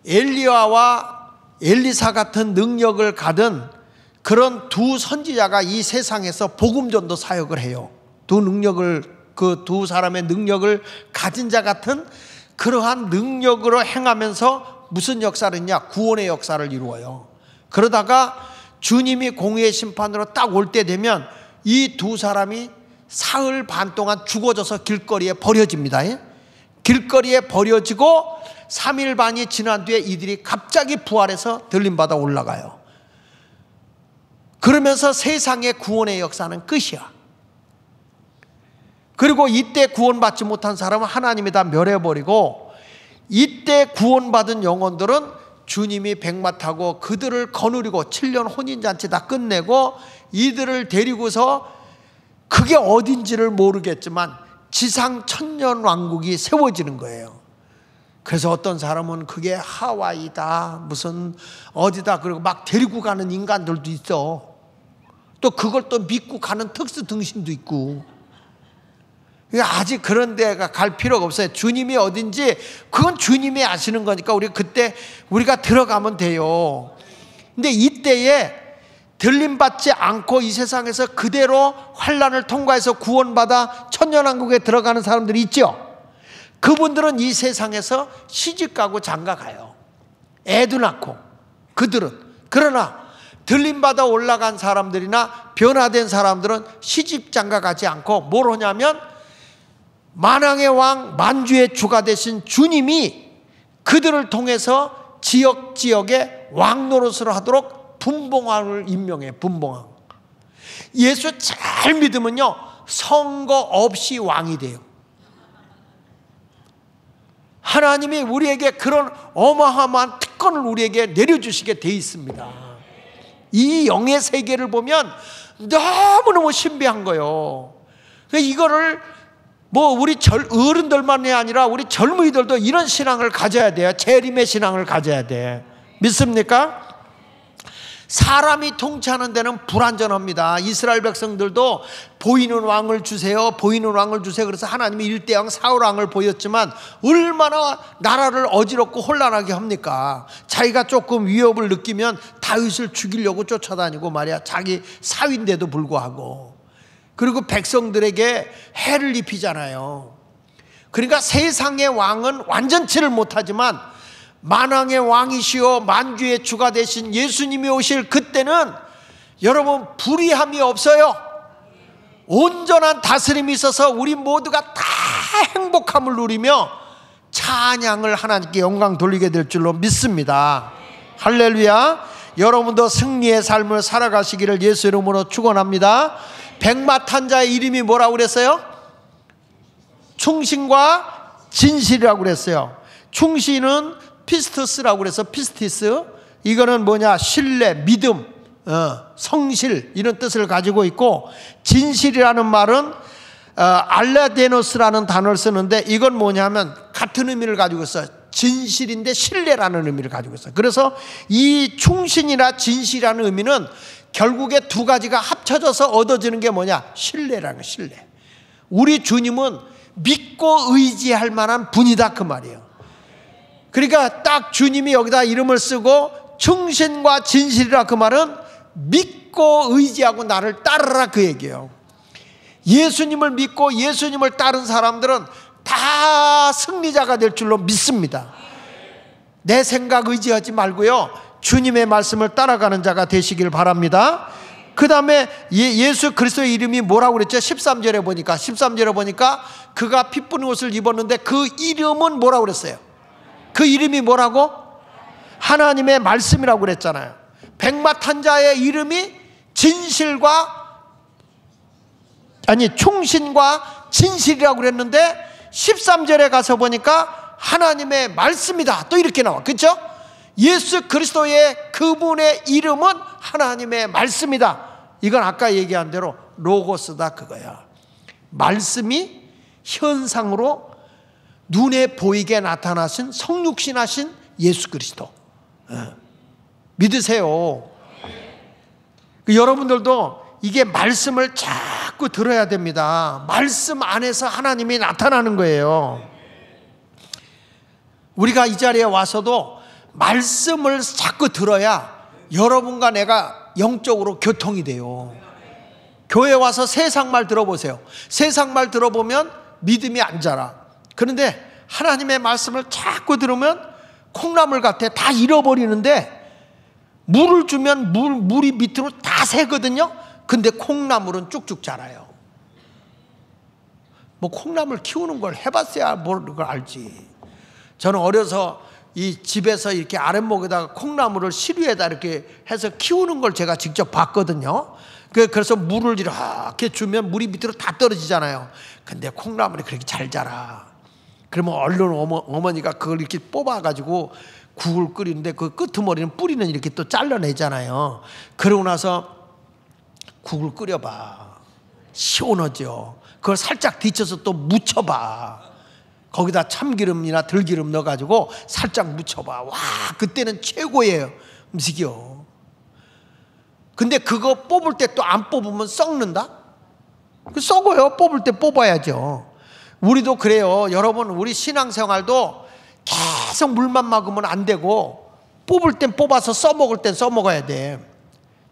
A: 엘리야와 엘리사 같은 능력을 가진 그런 두 선지자가 이 세상에서 복음전도 사역을 해요. 그 두 사람의 능력을 가진 자 같은 그러한 능력으로 행하면서 무슨 역사를 했냐? 구원의 역사를 이루어요. 그러다가 주님이 공의의 심판으로 딱 올 때 되면 이 두 사람이 사흘 반 동안 죽어져서 길거리에 버려집니다. 길거리에 버려지고 3일 반이 지난 뒤에 이들이 갑자기 부활해서 들림받아 올라가요. 그러면서 세상의 구원의 역사는 끝이야. 그리고 이때 구원받지 못한 사람은 하나님이 다 멸해버리고, 이때 구원받은 영혼들은 주님이 백마 타고 그들을 거느리고 7년 혼인잔치 다 끝내고 이들을 데리고서 그게 어딘지를 모르겠지만 지상 천년왕국이 세워지는 거예요. 그래서 어떤 사람은 그게 하와이다 무슨 어디다 그리고 막 데리고 가는 인간들도 있어. 또 그걸 또 믿고 가는 특수 등신도 있고. 아직 그런 데가 갈 필요가 없어요. 주님이 어딘지 그건 주님이 아시는 거니까 우리가 들어가면 돼요. 근데 이때에 들림받지 않고 이 세상에서 그대로 환난을 통과해서 구원받아 천년왕국에 들어가는 사람들이 있죠. 그분들은 이 세상에서 시집가고 장가가요. 애도 낳고. 그들은. 그러나 들림받아 올라간 사람들이나 변화된 사람들은 시집 장가가지 않고 뭘 하냐면 만왕의 왕 만주의 주가 되신 주님이 그들을 통해서 지역지역에 왕 노릇을 하도록 분봉왕을 임명해. 분봉왕. 예수 잘 믿으면요 선거 없이 왕이 돼요. 하나님이 우리에게 그런 어마어마한 특권을 우리에게 내려주시게 돼 있습니다. 이 영의 세계를 보면 너무너무 신비한 거예요. 이거를 우리 어른들만이 아니라 우리 젊은이들도 이런 신앙을 가져야 돼요. 재림의 신앙을 가져야 돼. 믿습니까? 사람이 통치하는 데는 불완전합니다. 이스라엘 백성들도 보이는 왕을 주세요. 보이는 왕을 주세요. 그래서 하나님이 1대왕 사울왕을 보였지만 얼마나 나라를 어지럽고 혼란하게 합니까? 자기가 조금 위협을 느끼면 다윗을 죽이려고 쫓아다니고 말이야. 자기 사위인데도 불구하고. 그리고 백성들에게 해를 입히잖아요. 그러니까 세상의 왕은 완전치를 못하지만 만왕의 왕이시오 만주의 주가 되신 예수님이 오실 그때는 여러분 불의함이 없어요. 온전한 다스림이 있어서 우리 모두가 다 행복함을 누리며 찬양을 하나님께 영광 돌리게 될 줄로 믿습니다. 할렐루야. 여러분도 승리의 삶을 살아가시기를 예수 이름으로 축원합니다. 백마탄자의 이름이 뭐라고 그랬어요? 충신과 진실이라고 그랬어요. 충신은 피스투스라고 그래서 피스티스, 이거는 뭐냐? 신뢰, 믿음, 성실 이런 뜻을 가지고 있고, 진실이라는 말은 알레데노스라는 단어를 쓰는데 이건 뭐냐면 같은 의미를 가지고 있어요. 진실인데 신뢰라는 의미를 가지고 있어요. 그래서 이 충신이나 진실이라는 의미는 결국에 두 가지가 합쳐져서 얻어지는 게 뭐냐? 신뢰라는 거예요. 신뢰. 우리 주님은 믿고 의지할 만한 분이다 그 말이에요. 그러니까 딱 주님이 여기다 이름을 쓰고 충신과 진실이라 그 말은 믿고 의지하고 나를 따르라 그 얘기예요. 예수님을 믿고 예수님을 따른 사람들은 다 승리자가 될 줄로 믿습니다. 내 생각 의지하지 말고요, 주님의 말씀을 따라가는 자가 되시길 바랍니다. 그 다음에 예수 그리스도의 이름이 뭐라고 그랬죠? 13절에 보니까 그가 피 뿌린 옷을 입었는데 그 이름은 뭐라고 그랬어요? 그 이름이 뭐라고? 하나님의 말씀이라고 그랬잖아요. 백마탄자의 이름이 충신과 진실이라고 그랬는데 13절에 가서 보니까 하나님의 말씀이다 또 이렇게 나와. 그렇죠? 예수 그리스도의 그분의 이름은 하나님의 말씀이다. 이건 아까 얘기한 대로 로고스다 그거야. 말씀이 현상으로 눈에 보이게 나타나신 성육신하신 예수 그리스도. 믿으세요. 여러분들도 이게 말씀을 자꾸 들어야 됩니다. 말씀 안에서 하나님이 나타나는 거예요. 우리가 이 자리에 와서도 말씀을 자꾸 들어야 여러분과 내가 영적으로 교통이 돼요. 교회 와서 세상 말 들어보세요. 세상 말 들어보면 믿음이 안 자라. 그런데 하나님의 말씀을 자꾸 들으면 콩나물 같아. 다 잃어버리는데 물을 주면 물이 밑으로 다 새거든요. 근데 콩나물은 쭉쭉 자라요. 뭐 콩나물 키우는 걸 해봤어야 뭘 그걸 알지. 저는 어려서 이 집에서 이렇게 아랫목에다가 콩나물을 시루에다 이렇게 해서 키우는 걸 제가 직접 봤거든요. 그래서 물을 이렇게 주면 물이 밑으로 다 떨어지잖아요. 근데 콩나물이 그렇게 잘 자라. 그러면 얼른 어머니가 그걸 이렇게 뽑아가지고 국을 끓이는데 그 끄트머리는 뿌리는 이렇게 또 잘라내잖아요. 그러고 나서 국을 끓여봐. 시원하죠. 그걸 살짝 데쳐서 또 묻혀봐. 거기다 참기름이나 들기름 넣어가지고 살짝 묻혀봐. 와, 그때는 최고의 음식이요. 근데 그거 뽑을 때 또 안 뽑으면 썩는다? 썩어요. 뽑을 때 뽑아야죠. 우리도 그래요. 여러분, 우리 신앙생활도 계속 물만 막으면 안 되고 뽑을 땐 뽑아서 써먹을 땐 써먹어야 돼.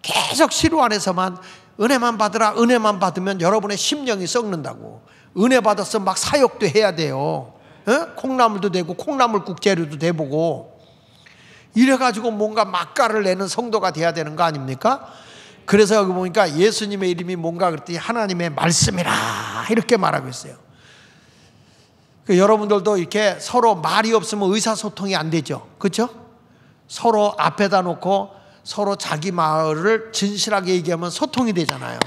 A: 계속 시루 안에서만 은혜만 받으라, 은혜만 받으면 여러분의 심령이 썩는다고. 은혜 받아서 막 사역도 해야 돼요. 콩나물도 되고 콩나물국 재료도 돼보고 이래가지고 뭔가 맛깔을 내는 성도가 돼야 되는 거 아닙니까? 그래서 여기 보니까 예수님의 이름이 뭔가 그랬더니 하나님의 말씀이라 이렇게 말하고 있어요. 여러분들도 이렇게 서로 말이 없으면 의사소통이 안 되죠. 그렇죠? 서로 앞에다 놓고 서로 자기 말을 진실하게 얘기하면 소통이 되잖아요.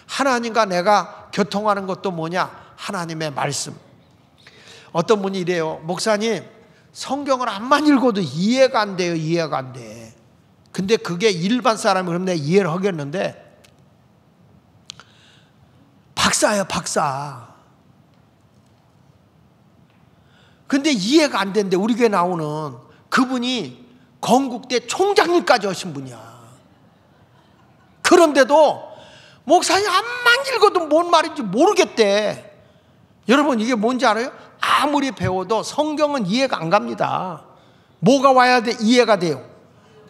A: 하나님과 내가 교통하는 것도 뭐냐? 하나님의 말씀. 어떤 분이 이래요. 목사님, 성경을 암만 읽어도 이해가 안 돼요. 이해가 안 돼. 근데 그게 일반 사람이 그러면 내가 이해를 하겠는데 박사예요, 박사. 근데 이해가 안 되는데 우리 교회 나오는 그분이 건국대 총장님까지 하신 분이야. 그런데도 목사님 암만 읽어도 뭔 말인지 모르겠대. 여러분, 이게 뭔지 알아요? 아무리 배워도 성경은 이해가 안 갑니다. 뭐가 와야 돼? 이해가 돼요.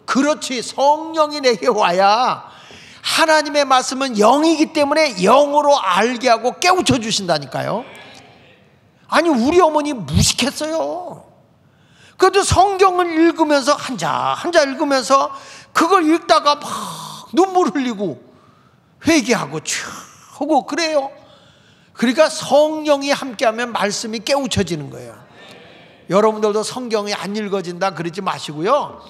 A: 그렇지, 성령이 내게 와야. 하나님의 말씀은 영이기 때문에 영으로 알게 하고 깨우쳐 주신다니까요. 아니, 우리 어머니 무식했어요. 그래도 성경을 읽으면서 한자 읽으면서 그걸 읽다가 막 눈물 흘리고 회개하고 쭉 하고 그래요. 그러니까 성령이 함께하면 말씀이 깨우쳐지는 거예요. 여러분들도 성경이 안 읽어진다 그러지 마시고요,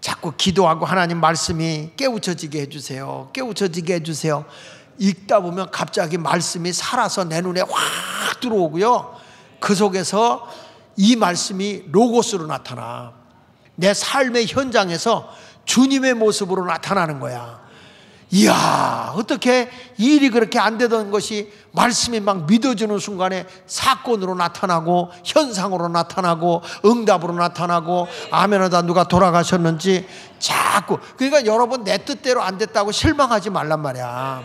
A: 자꾸 기도하고 하나님 말씀이 깨우쳐지게 해주세요. 깨우쳐지게 해주세요. 읽다 보면 갑자기 말씀이 살아서 내 눈에 확 들어오고요, 그 속에서 이 말씀이 로고스로 나타나 내 삶의 현장에서 주님의 모습으로 나타나는 거야. 이야, 어떻게 이 일이 그렇게 안 되던 것이 말씀이 막 믿어지는 순간에 사건으로 나타나고 현상으로 나타나고 응답으로 나타나고 아멘하다 누가 돌아가셨는지 자꾸. 그러니까 여러분, 내 뜻대로 안 됐다고 실망하지 말란 말이야.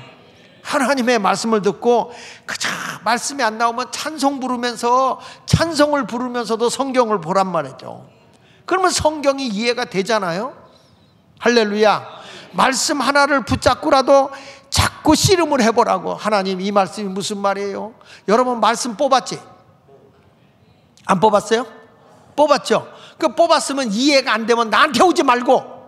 A: 하나님의 말씀을 듣고 그저 말씀이 안 나오면 찬송을 부르면서도 성경을 보란 말이죠. 그러면 성경이 이해가 되잖아요. 할렐루야. 말씀 하나를 붙잡고라도 자꾸 씨름을 해보라고. 하나님, 이 말씀이 무슨 말이에요? 여러분, 말씀 뽑았지? 안 뽑았어요? 뽑았죠? 그 뽑았으면 이해가 안 되면 나한테 오지 말고,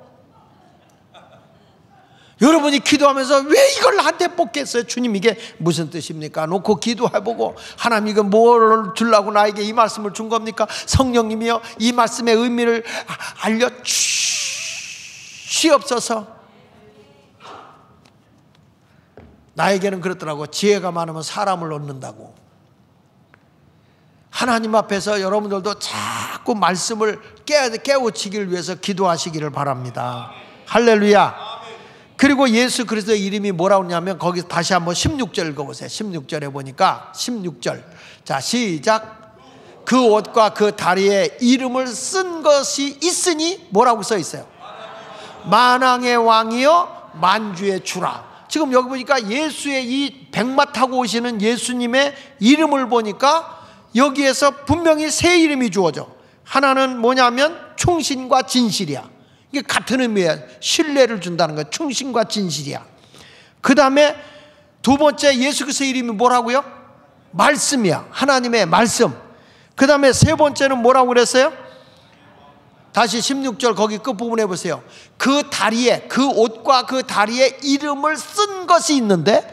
A: 여러분이 기도하면서 왜 이걸 나한테 뽑겠어요? 주님, 이게 무슨 뜻입니까? 놓고 기도해보고, 하나님 이거 뭘 주려고 나에게 이 말씀을 준 겁니까? 성령님이여, 이 말씀의 의미를 알려주시옵소서. 나에게는 그렇더라고. 지혜가 많으면 사람을 얻는다고. 하나님 앞에서 여러분들도 자꾸 말씀을 깨우치기를 위해서 기도하시기를 바랍니다. 할렐루야. 그리고 예수 그리스도의 이름이 뭐라고 하냐면, 거기 다시 한번 16절 읽어보세요. 16절에 보니까 16절. 자, 시작. 그 옷과 그 다리에 이름을 쓴 것이 있으니 뭐라고 써 있어요? 만왕의 왕이여 만주의 주라. 지금 여기 보니까 예수의 이 백마 타고 오시는 예수님의 이름을 보니까 여기에서 분명히 세 이름이 주어져. 하나는 뭐냐면 충신과 진실이야. 이게 같은 의미야. 신뢰를 준다는 거야. 충신과 진실이야. 그 다음에 두 번째 예수 그리스도의 이름이 뭐라고요? 말씀이야. 하나님의 말씀. 그 다음에 세 번째는 뭐라고 그랬어요? 다시 16절 거기 끝부분에 보세요. 그 다리에, 그 옷과 그 다리에 이름을 쓴 것이 있는데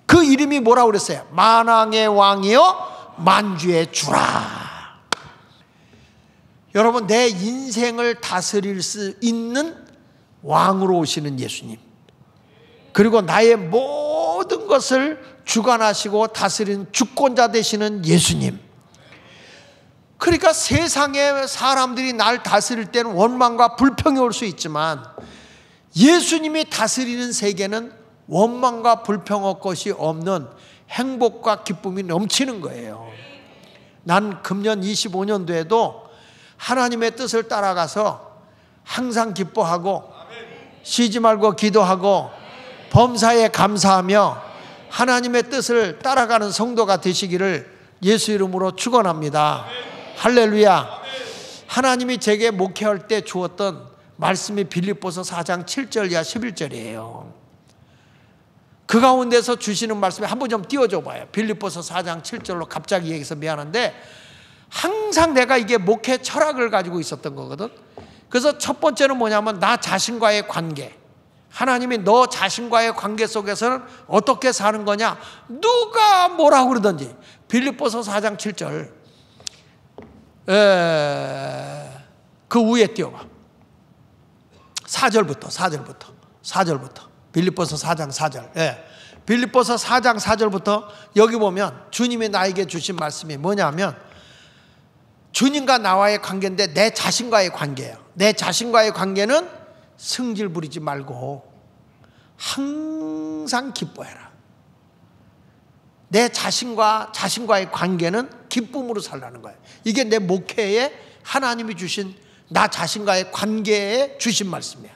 A: 그 이름이 뭐라고 그랬어요? 만왕의 왕이여 만주의 주라. 여러분, 내 인생을 다스릴 수 있는 왕으로 오시는 예수님, 그리고 나의 모든 것을 주관하시고 다스리는 주권자 되시는 예수님. 그러니까 세상의 사람들이 날 다스릴 때는 원망과 불평이 올 수 있지만 예수님이 다스리는 세계는 원망과 불평할 것이 없는 행복과 기쁨이 넘치는 거예요. 난 금년 25년도에도 하나님의 뜻을 따라가서 항상 기뻐하고 쉬지 말고 기도하고 범사에 감사하며 하나님의 뜻을 따라가는 성도가 되시기를 예수 이름으로 축원합니다. 할렐루야. 하나님이 제게 목회할 때 주었던 말씀이 빌립보서 4장 7절 이하 11절이에요. 그 가운데서 주시는 말씀에 한번 좀 띄워줘 봐요. 빌립보서 4장 7절로 갑자기 얘기해서 미안한데, 항상 내가 이게 목회 철학을 가지고 있었던 거거든. 그래서 첫 번째는 뭐냐면 나 자신과의 관계. 하나님이 너 자신과의 관계 속에서는 어떻게 사는 거냐, 누가 뭐라고 그러든지. 빌립보서 4장 7절 그 위에 띄워봐. 4절부터 빌립보서 4장 4절. 빌립보서 4장 4절부터 여기 보면 주님이 나에게 주신 말씀이 뭐냐면, 주님과 나와의 관계인데 내 자신과의 관계예요. 내 자신과의 관계는 승질 부리지 말고 항상 기뻐해라. 내 자신과의 관계는 기쁨으로 살라는 거예요. 이게 내 목회에 하나님이 주신 나 자신과의 관계에 주신 말씀이에요.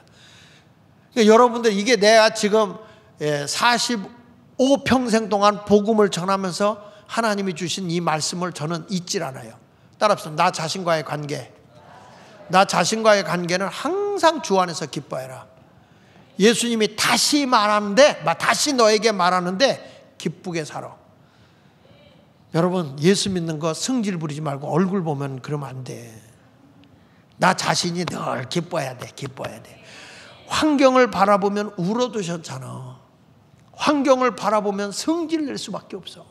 A: 그러니까 여러분들, 이게 내가 지금 45평생 동안 복음을 전하면서 하나님이 주신 이 말씀을 저는 잊질 않아요. 따라합시다. 나 자신과의 관계. 나 자신과의 관계는 항상 주 안에서 기뻐해라. 예수님이 다시 너에게 말하는데 기쁘게 살아. 여러분, 예수 믿는 거 승질 부리지 말고 얼굴 보면 그러면 안 돼. 나 자신이 늘 기뻐해야 돼. 기뻐해야 돼. 환경을 바라보면 울어도 괜찮아. 환경을 바라보면 성질 낼 수밖에 없어.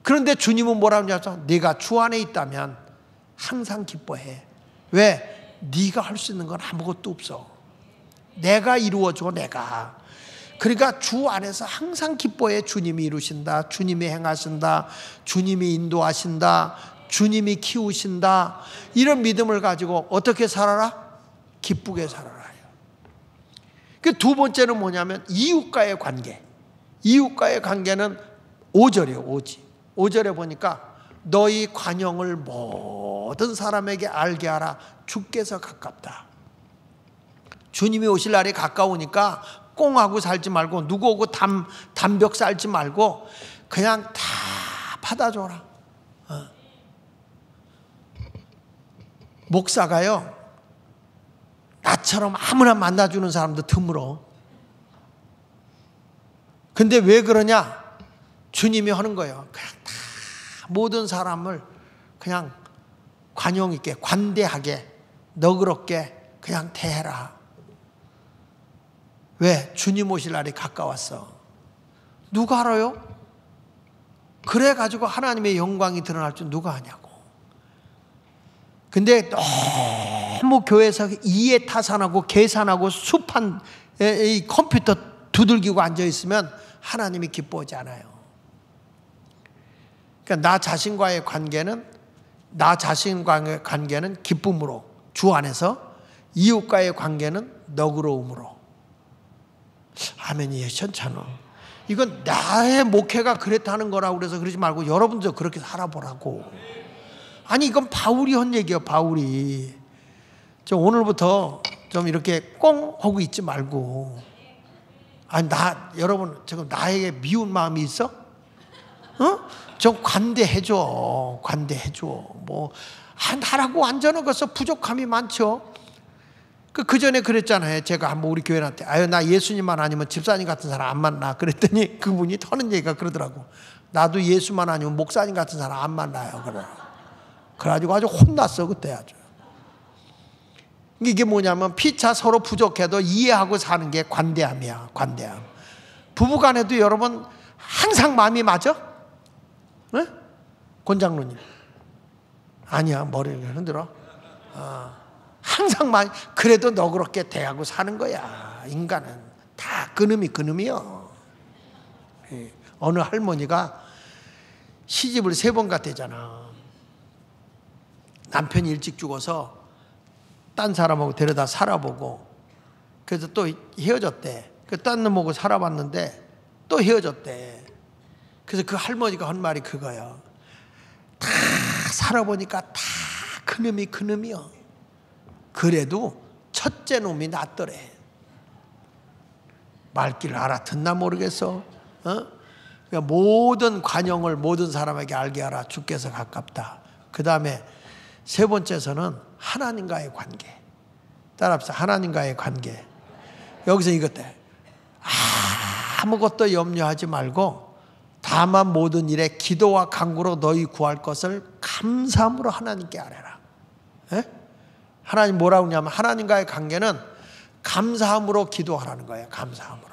A: 그런데 주님은 뭐라고 하냐면 네가 주 안에 있다면 항상 기뻐해. 왜? 네가 할 수 있는 건 아무것도 없어. 내가 이루어줘. 내가. 그러니까 주 안에서 항상 기뻐해. 주님이 이루신다. 주님이 행하신다. 주님이 인도하신다. 주님이 키우신다. 이런 믿음을 가지고 어떻게 살아라? 기쁘게 살아라. 그 두 번째는 뭐냐면 이웃과의 관계. 이웃과의 관계는 5절이에요. 5절에 보니까 너희 관용을 모든 사람에게 알게 하라. 주께서 가깝다. 주님이 오실 날이 가까우니까 꽁하고 살지 말고 누구하고 담벽 쌓지 말고 그냥 다 받아줘라. 목사가요, 나처럼 아무나 만나주는 사람도 드물어. 근데 왜 그러냐? 주님이 하는 거예요. 그냥 다 모든 사람을 그냥 관용 있게, 관대하게, 너그럽게 그냥 대해라. 왜? 주님 오실 날이 가까웠어. 누가 알아요? 그래가지고 하나님의 영광이 드러날 줄 누가 아냐고. 근데 너무 교회에서 이해타산하고 계산하고 습한 이 컴퓨터 두들기고 앉아있으면 하나님이 기뻐하지 않아요. 그러니까 나 자신과의 관계는 기쁨으로 주 안에서, 이웃과의 관계는 너그러움으로. 아멘이에요. 괜찮아. 이건 나의 목회가 그랬다는 거라고 그래서 그러지 말고 여러분도 그렇게 살아보라고. 아니 이건 바울이 한 얘기예요. 바울이. 저 오늘부터 좀 이렇게 꽁 하고 있지 말고. 아니 여러분 지금 나에게 미운 마음이 있어? 좀 관대해줘. 뭐 나라고 완전한 것서 부족함이 많죠. 그 전에 그랬잖아요. 제가 한번 우리 교회한테 나 예수님만 아니면 집사님 같은 사람 안 만나. 그랬더니 그분이 하는 얘기가 그러더라고. 나도 예수만 아니면 목사님 같은 사람 안 만나요. 그래가지고 아주 혼났어 그때 아주. 이게 뭐냐면 피차 서로 부족해도 이해하고 사는 게 관대함이야. 관대함. 부부간에도 여러분 항상 마음이 맞아? 네? 권장로님 아니야. 머리를 흔들어. 항상 그래도 너그럽게 대하고 사는 거야. 인간은 다 그놈이요. 어느 할머니가 시집을 3번 갔대잖아. 남편이 일찍 죽어서 딴 사람하고 데려다 살아보고, 그래서 또 헤어졌대. 딴 놈하고 살아봤는데 또 헤어졌대. 그래서 그 할머니가 한 말이 그거야. 다 살아보니까 다 그놈이요. 그래도 첫째 놈이 낫더래. 말귀를 알아듣나 모르겠어. 그러니까 모든 관용을 모든 사람에게 알게 하라. 주께서 가깝다. 그 다음에 3번째서는 하나님과의 관계. 따라합시다. 하나님과의 관계. 여기서 이것들 아무것도 염려하지 말고 다만 모든 일에 기도와 간구로 너희 구할 것을 감사함으로 하나님께 아뢰라. 하나님 뭐라고 하냐면 하나님과의 관계는 감사함으로 기도하라는 거예요. 감사함으로.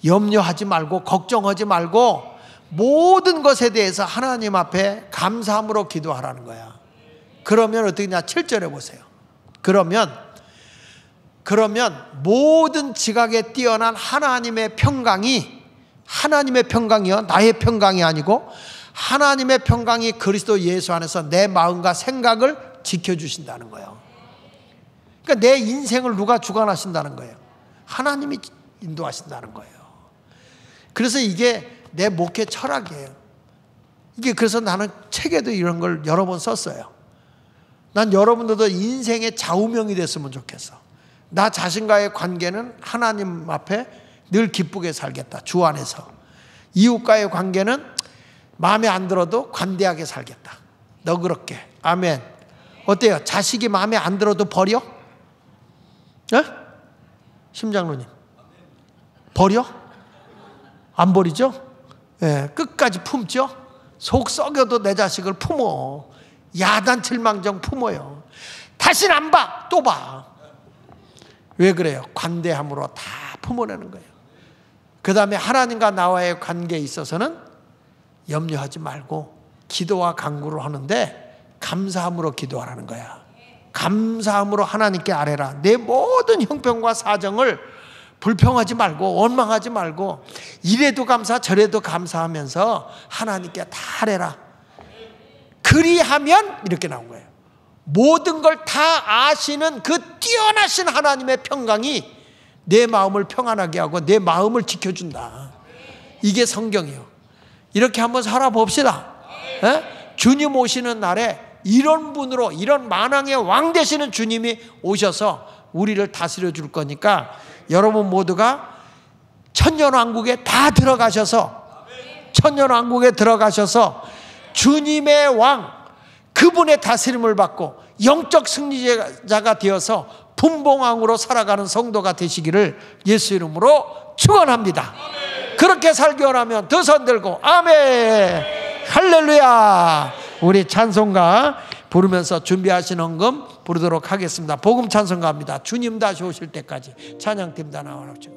A: 염려하지 말고 걱정하지 말고 모든 것에 대해서 하나님 앞에 감사함으로 기도하라는 거야. 그러면 어떻게냐? 7절에 보세요. 그러면 모든 지각에 뛰어난 하나님의 평강이요, 나의 평강이 아니고 하나님의 평강이 그리스도 예수 안에서 내 마음과 생각을 지켜주신다는 거예요. 그러니까 내 인생을 누가 주관하신다는 거예요? 하나님이 인도하신다는 거예요. 그래서 이게 내 목회 철학이에요. 이게 그래서 나는 책에도 이런 걸 여러 번 썼어요. 난 여러분들도 인생의 좌우명이 됐으면 좋겠어. 나 자신과의 관계는 하나님 앞에 늘 기쁘게 살겠다. 주 안에서. 이웃과의 관계는 마음에 안 들어도 관대하게 살겠다. 너그럽게. 아멘. 어때요? 자식이 마음에 안 들어도 버려? 심장로님 버려? 안 버리죠? 끝까지 품죠? 속 썩여도 내 자식을 품어. 야단칠망정 품어요. 다시는 안 봐. 또 봐. 왜 그래요? 관대함으로 다 품어내는 거예요. 그 다음에 하나님과 나와의 관계에 있어서는 염려하지 말고 기도와 간구를 하는데 감사함으로 기도하라는 거야. 감사함으로 하나님께 아뢰라. 내 모든 형편과 사정을 불평하지 말고 원망하지 말고 이래도 감사 저래도 감사하면서 하나님께 다 아뢰라. 그리하면 이렇게 나온 거예요. 모든 걸 다 아시는 그 뛰어나신 하나님의 평강이 내 마음을 평안하게 하고 내 마음을 지켜준다. 이게 성경이에요. 이렇게 한번 살아봅시다. 주님 오시는 날에 이런 분으로, 이런 만왕의 왕 되시는 주님이 오셔서 우리를 다스려 줄 거니까 여러분 모두가 천년왕국에 다 들어가셔서, 천년왕국에 들어가셔서 주님의 왕, 그분의 다스림을 받고 영적 승리자가 되어서 분봉왕으로 살아가는 성도가 되시기를 예수 이름으로 축원합니다. 그렇게 살기 원하면 두 손 들고 아멘, 할렐루야. 우리 찬송가 부르면서 준비하신 헌금 부르도록 하겠습니다. 복음 찬송가입니다. 주님 다시 오실 때까지 찬양팀 다 나와주시고.